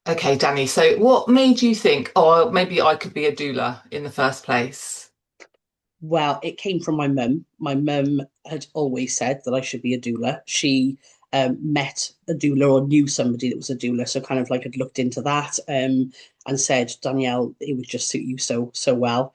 Okay, Danny, so what made you think, oh, maybe I could be a doula in the first place? Well, it came from my mum. My mum had always said that I should be a doula. She met a doula or knew somebody that was a doula, so kind of like had looked into that and said, Danielle, it would just suit you so well.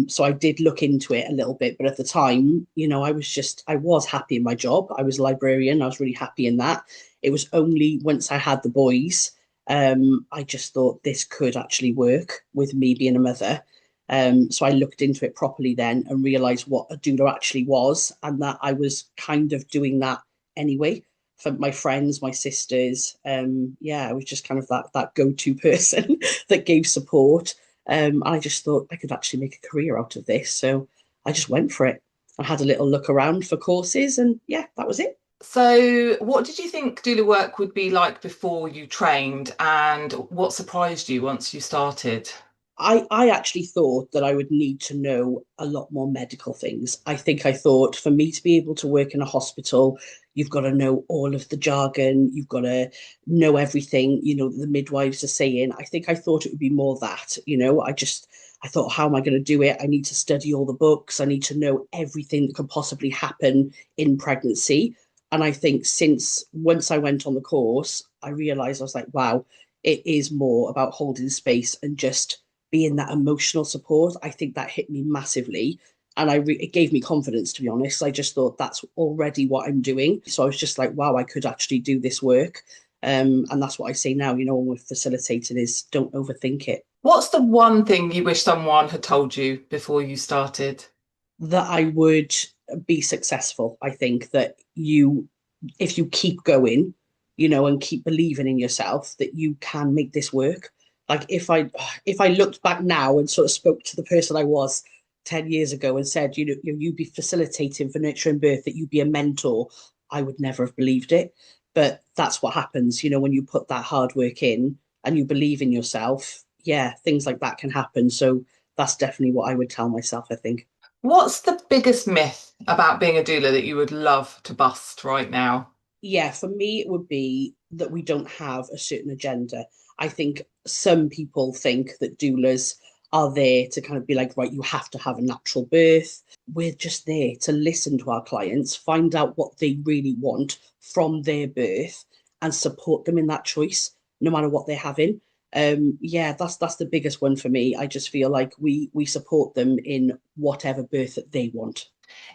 So I did look into it a little bit, but at the time, I was happy in my job. I was a librarian. I was really happy in that. It was only once I had the boys, I just thought this could actually work with me being a mother. So I looked into it properly then and realized what a doula actually was, and that I was kind of doing that anyway for my friends, my sisters. Yeah, I was just kind of that go-to person that gave support. I just thought I could actually make a career out of this, so I just went for it. I had a little look around for courses, and yeah, that was it. So, what did you think doula work would be like before you trained, and what surprised you once you started? I actually thought that I would need to know a lot more medical things. I thought for me to be able to work in a hospital, you've got to know all of the jargon, you've got to know everything, the midwives are saying. I thought it would be more that, I thought, how am I going to do it? I need to study all the books, I need to know everything that could possibly happen in pregnancy. And I think since once I went on the course, I realized I was like, wow, it is more about holding space and just being that emotional support. I think that hit me massively. And it gave me confidence, to be honest. I just thought that's already what I'm doing. So I was just like, wow, I could actually do this work. And that's what I say now, when we're facilitating is don't overthink it. What's the one thing you wish someone had told you before you started? That I would be successful. I think that if you keep going, and keep believing in yourself, that you can make this work. Like if I looked back now and sort of spoke to the person I was 10 years ago and said, you'd be facilitating for nurture and birth, that you'd be a mentor, I would never have believed it. But that's what happens, when you put that hard work in and you believe in yourself, yeah, things like that can happen. So that's definitely what I would tell myself, I think. What's the biggest myth about being a doula that you would love to bust right now? Yeah, for me, it would be that we don't have a certain agenda. I think some people think that doulas are there to kind of be like, right, you have to have a natural birth. We're just there to listen to our clients, find out what they really want from their birth, and support them in that choice, no matter what they're having. Yeah, that's the biggest one for me. I just feel like we support them in whatever birth that they want.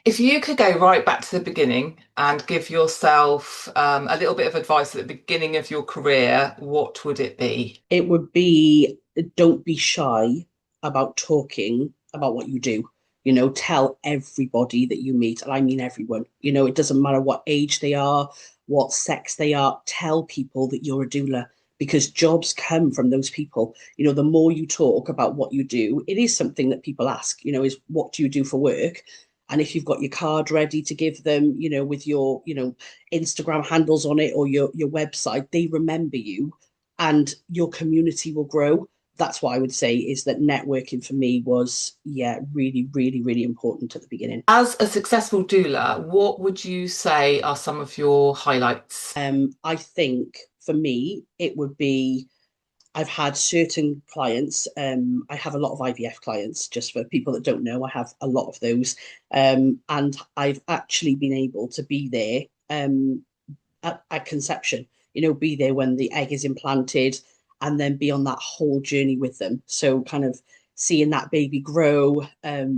If you could go right back to the beginning and give yourself a little bit of advice at the beginning of your career, what would it be? It would be don't be shy about talking about what you do. Tell everybody that you meet, and I mean everyone. It doesn't matter what age they are, what sex they are, tell people that you're a doula because jobs come from those people. The more you talk about what you do, it is something that people ask, is what do you do for work? And if you've got your card ready to give them, with your, Instagram handles on it or your website, they remember you and your community will grow. That's what I would say is that networking for me was, yeah, really, really, really important at the beginning. As a successful doula, what would you say are some of your highlights? I think for me, it would be I've had certain clients. I have a lot of IVF clients, just for people that don't know, I have a lot of those. And I've actually been able to be there at conception, be there when the egg is implanted and then be on that whole journey with them. So, kind of seeing that baby grow,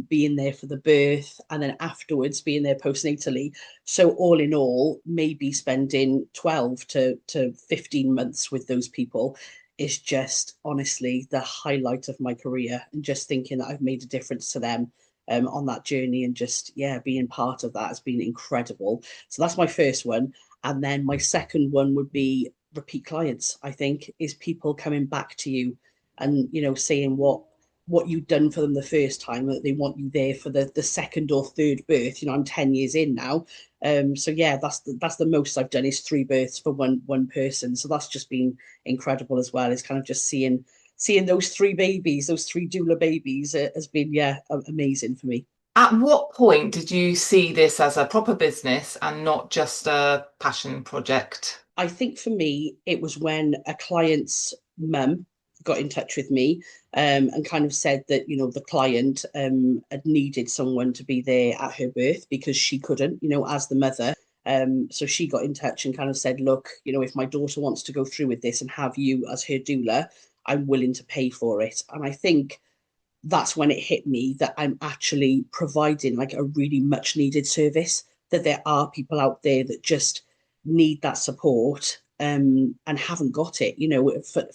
being there for the birth, and then afterwards being there postnatally. So, all in all, maybe spending 12 to 15 months with those people is just honestly the highlight of my career. And just thinking that I've made a difference to them on that journey and just, yeah, being part of that has been incredible. So, that's my first one. And then my second one would be repeat clients, I think, is people coming back to you and, saying what you've done for them the first time, that they want you there for the second or third birth. I'm 10 years in now. So yeah, that's the most I've done is three births for one person. So that's just been incredible as well. Is kind of just seeing those three babies, those three doula babies, has been, yeah, amazing for me. At what point did you see this as a proper business and not just a passion project? I think for me, it was when a client's mum got in touch with me and kind of said that, the client had needed someone to be there at her birth because she couldn't, as the mother. So she got in touch and kind of said, look, if my daughter wants to go through with this and have you as her doula, I'm willing to pay for it. And I think that's when it hit me that I'm actually providing like a really much needed service, that there are people out there that just need that support and haven't got it,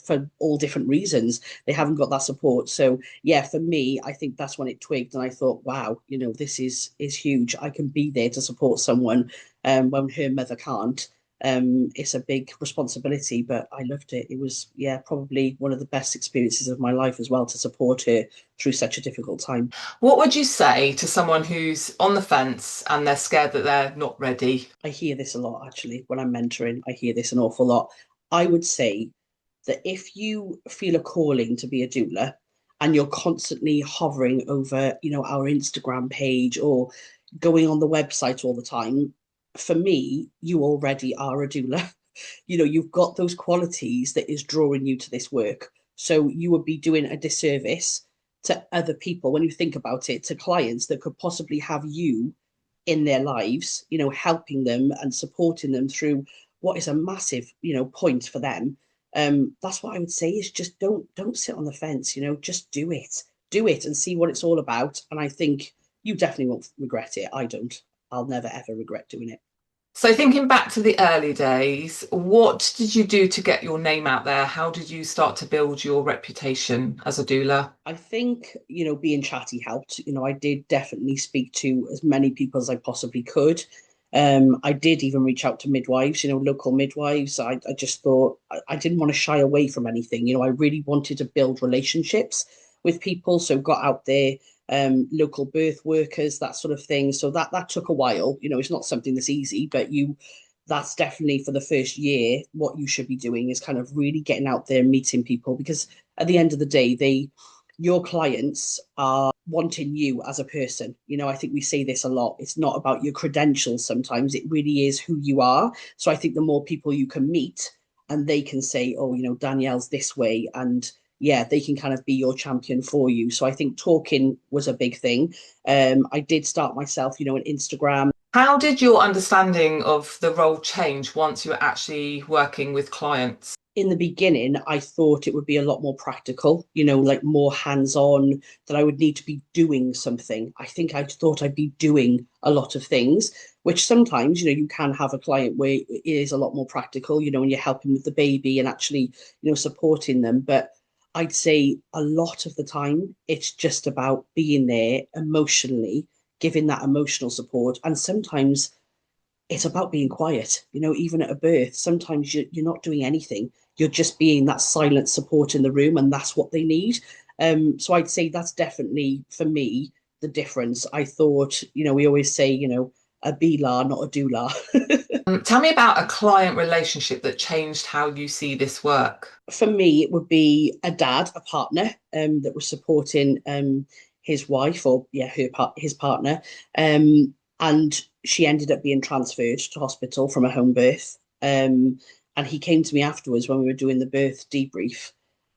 for all different reasons. They haven't got that support. So yeah, for me, I think that's when it twigged and I thought, wow, this is huge. I can be there to support someone when her mother can't. It's a big responsibility, but I loved it. It was, yeah, probably one of the best experiences of my life as well to support her through such a difficult time. What would you say to someone who's on the fence and they're scared that they're not ready? I hear this a lot actually when I'm mentoring. I hear this an awful lot. I would say that if you feel a calling to be a doula and you're constantly hovering over, our Instagram page or going on the website all the time, for me, you already are a doula. You've got those qualities that is drawing you to this work. So you would be doing a disservice to other people when you think about it, to clients that could possibly have you in their lives, helping them and supporting them through what is a massive, point for them. That's what I would say is just don't sit on the fence, just do it and see what it's all about. And I think you definitely won't regret it. I don't. I'll never ever regret doing it. So, thinking back to the early days, what did you do to get your name out there? How did you start to build your reputation as a doula? I think, being chatty helped. I did definitely speak to as many people as I possibly could. I did even reach out to midwives, local midwives. I just thought I didn't want to shy away from anything. I really wanted to build relationships with people. So got out there, local birth workers, that sort of thing. So that took a while. It's not something that's easy, but that's definitely for the first year what you should be doing is kind of really getting out there and meeting people because at the end of the day, your clients are wanting you as a person. I think we say this a lot. It's not about your credentials sometimes, it really is who you are. So I think the more people you can meet and they can say, oh, Danielle's this way. And yeah, they can kind of be your champion for you. So I think talking was a big thing. I did start myself, on Instagram. How did your understanding of the role change once you were actually working with clients? In the beginning, I thought it would be a lot more practical, like more hands on, that I would need to be doing something. I think I thought I'd be doing a lot of things, which sometimes, you can have a client where it is a lot more practical, and you're helping with the baby and actually, supporting them. But I'd say a lot of the time, it's just about being there emotionally, giving that emotional support. And sometimes it's about being quiet, even at a birth. Sometimes you're not doing anything. You're just being that silent support in the room, and that's what they need. So I'd say that's definitely for me the difference. I thought, we always say, a Bila, not a doula. Tell me about a client relationship that changed how you see this work. For me, it would be a dad, a partner, that was supporting his wife or yeah, his partner. And she ended up being transferred to hospital from a home birth. And he came to me afterwards when we were doing the birth debrief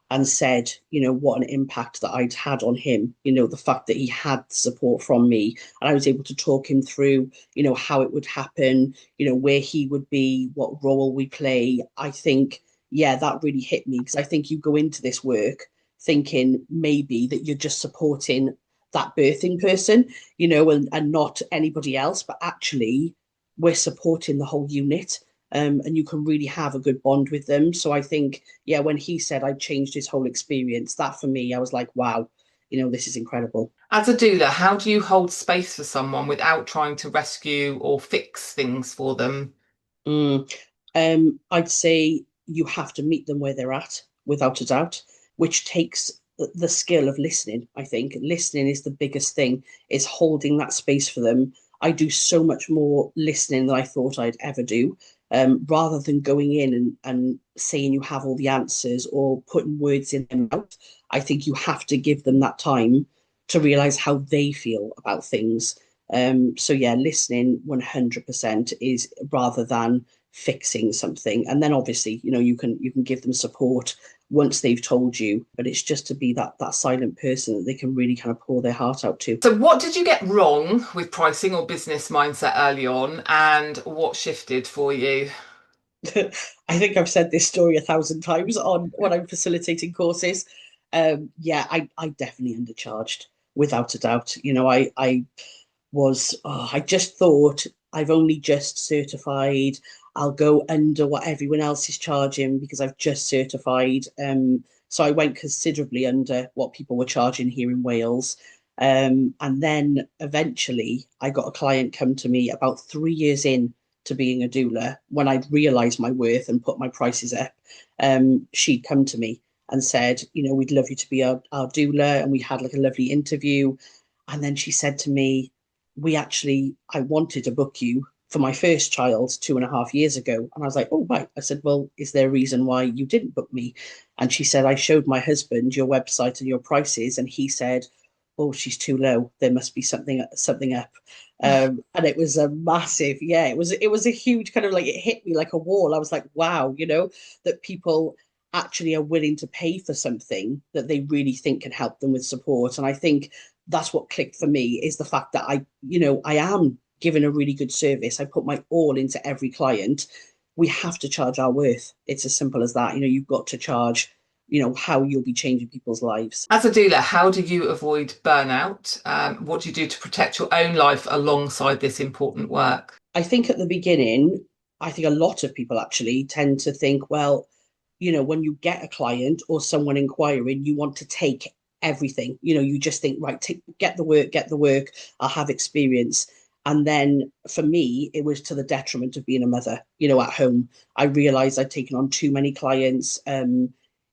and said, what an impact that I'd had on him, the fact that he had support from me. And I was able to talk him through, how it would happen, where he would be, what role we play. I think, yeah, that really hit me because I think you go into this work thinking maybe that you're just supporting that birthing person, and not anybody else, but actually we're supporting the whole unit. And you can really have a good bond with them. So I think, yeah, when he said I changed his whole experience, that for me, I was like, wow, this is incredible. As a doula, how do you hold space for someone without trying to rescue or fix things for them? Mm. I'd say you have to meet them where they're at, without a doubt, which takes the skill of listening. I think listening is the biggest thing, is holding that space for them. I do so much more listening than I thought I'd ever do. Rather than going in and saying you have all the answers or putting words in their mouth, I think you have to give them that time to realize how they feel about things. So yeah, listening 100% is rather than fixing something. And then obviously, you can give them support once they've told you, but it's just to be that silent person that they can really kind of pour their heart out to. So, what did you get wrong with pricing or business mindset early on, and what shifted for you? I think I've said this story 1,000 times on when I'm facilitating courses. Yeah, I definitely undercharged without a doubt. I just thought I've only just certified. I'll go under what everyone else is charging because I've just certified. So I went considerably under what people were charging here in Wales. And then eventually I got a client come to me about 3 years in to being a doula when I'd realized my worth and put my prices up. She'd come to me and said, we'd love you to be our doula. And we had like a lovely interview. And then she said to me, I wanted to book you for my first child 2.5 years ago. And I was like, oh, right. I said, well, is there a reason why you didn't book me? And she said, I showed my husband your website and your prices. And he said, oh, she's too low. There must be something up. And it was a massive, yeah, it was a huge kind of like, it hit me like a wall. I was like, wow, that people actually are willing to pay for something that they really think can help them with support. And I think that's what clicked for me is the fact that I am giving a really good service. I put my all into every client. We have to charge our worth. It's as simple as that. You've got to charge, how you'll be changing people's lives. As a doula, how do you avoid burnout? What do you do to protect your own life alongside this important work? I think at the beginning, I think a lot of people actually tend to think, well, when you get a client or someone inquiring, you want to take everything. You just think, right, get the work, I'll have experience. And then for me, it was to the detriment of being a mother, at home. I realized I'd taken on too many clients.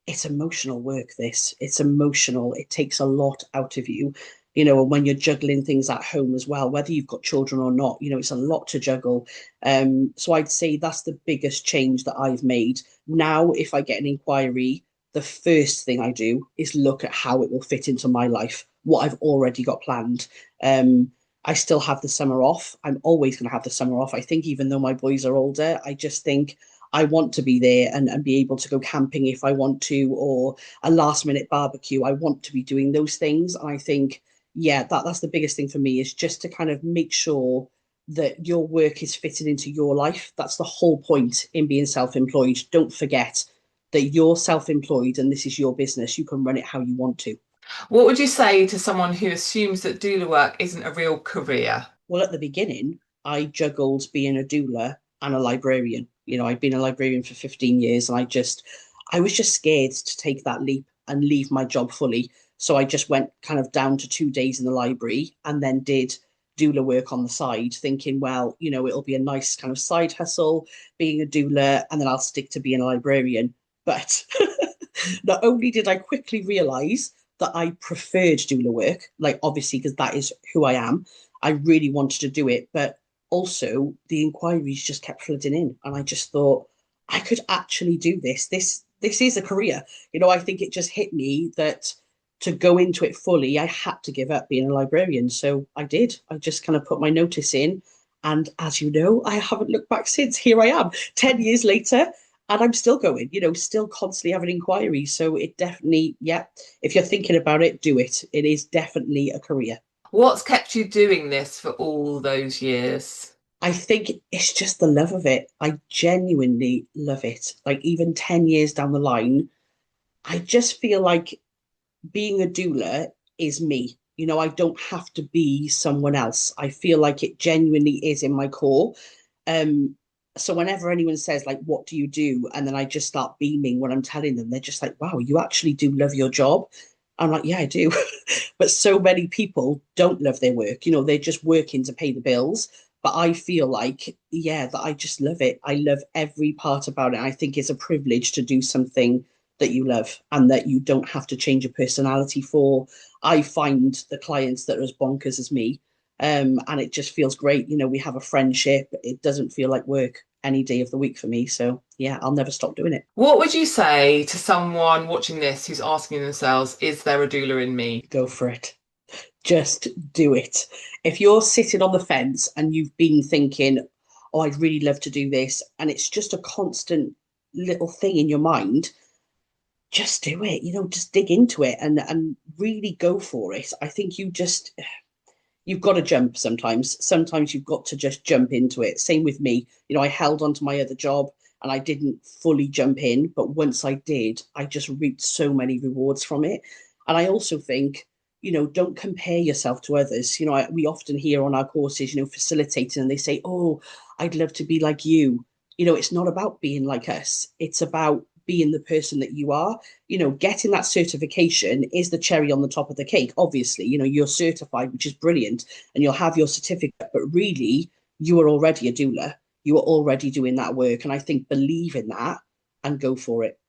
It's emotional work, this. It's emotional. It takes a lot out of you. And when you're juggling things at home as well, whether you've got children or not, it's a lot to juggle. So I'd say that's the biggest change that I've made. Now, if I get an inquiry, the first thing I do is look at how it will fit into my life, what I've already got planned. I still have the summer off. I'm always going to have the summer off. I think even though my boys are older, I just think I want to be there and be able to go camping if I want to, or a last minute barbecue. I want to be doing those things. And I think, yeah, that's the biggest thing for me is just to kind of make sure that your work is fitted into your life. That's the whole point in being self-employed. Don't forget that you're self-employed and this is your business. You can run it how you want to. What would you say to someone who assumes that doula work isn't a real career? Well, at the beginning, I juggled being a doula and a librarian. I'd been a librarian for 15 years and I was just scared to take that leap and leave my job fully. So I just went kind of down to 2 days in the library and then did doula work on the side, thinking, well, it'll be a nice kind of side hustle being a doula, and then I'll stick to being a librarian. But not only did I quickly realize that I preferred doula work, like obviously, because that is who I am, I really wanted to do it, but also the inquiries just kept flooding in. And I just thought, I could actually do this. This is a career. I think it just hit me that to go into it fully, I had to give up being a librarian. So I did. I just kind of put my notice in. And as you know, I haven't looked back since. Here I am, 10 years later, and I'm still going, still constantly having inquiries. So it definitely, yeah, if you're thinking about it, do it. It is definitely a career. What's kept you doing this for all those years? I think it's just the love of it. I genuinely love it. Like even 10 years down the line, I just feel like being a doula is me. I don't have to be someone else. I feel like it genuinely is in my core. Um, so whenever anyone says like, "What do you do?" and then I just start beaming when I'm telling them, they're just like, "Wow, you actually do love your job." I'm like, "Yeah, I do." But so many people don't love their work. They're just working to pay the bills. But I feel like, yeah, that I just love it. I love every part about it. I think it's a privilege to do something that you love and that you don't have to change your personality for. I find the clients that are as bonkers as me, and it just feels great. We have a friendship. It doesn't feel like work any day of the week for me. So yeah, I'll never stop doing it. What would you say to someone watching this who's asking themselves, is there a doula in me? Go for it. Just do it. If you're sitting on the fence and you've been thinking, oh, I'd really love to do this. And it's just a constant little thing in your mind. Just do it, just dig into it and really go for it. I think you've got to jump sometimes. Sometimes you've got to just jump into it. Same with me. I held on to my other job and I didn't fully jump in. But once I did, I just reaped so many rewards from it. And I also think, don't compare yourself to others. We often hear on our courses, facilitating, and they say, oh, I'd love to be like you. It's not about being like us. It's about being the person that you are. Getting that certification is the cherry on the top of the cake. Obviously, you're certified, which is brilliant, and you'll have your certificate, but really, you are already a doula. You are already doing that work. And I think believe in that and go for it.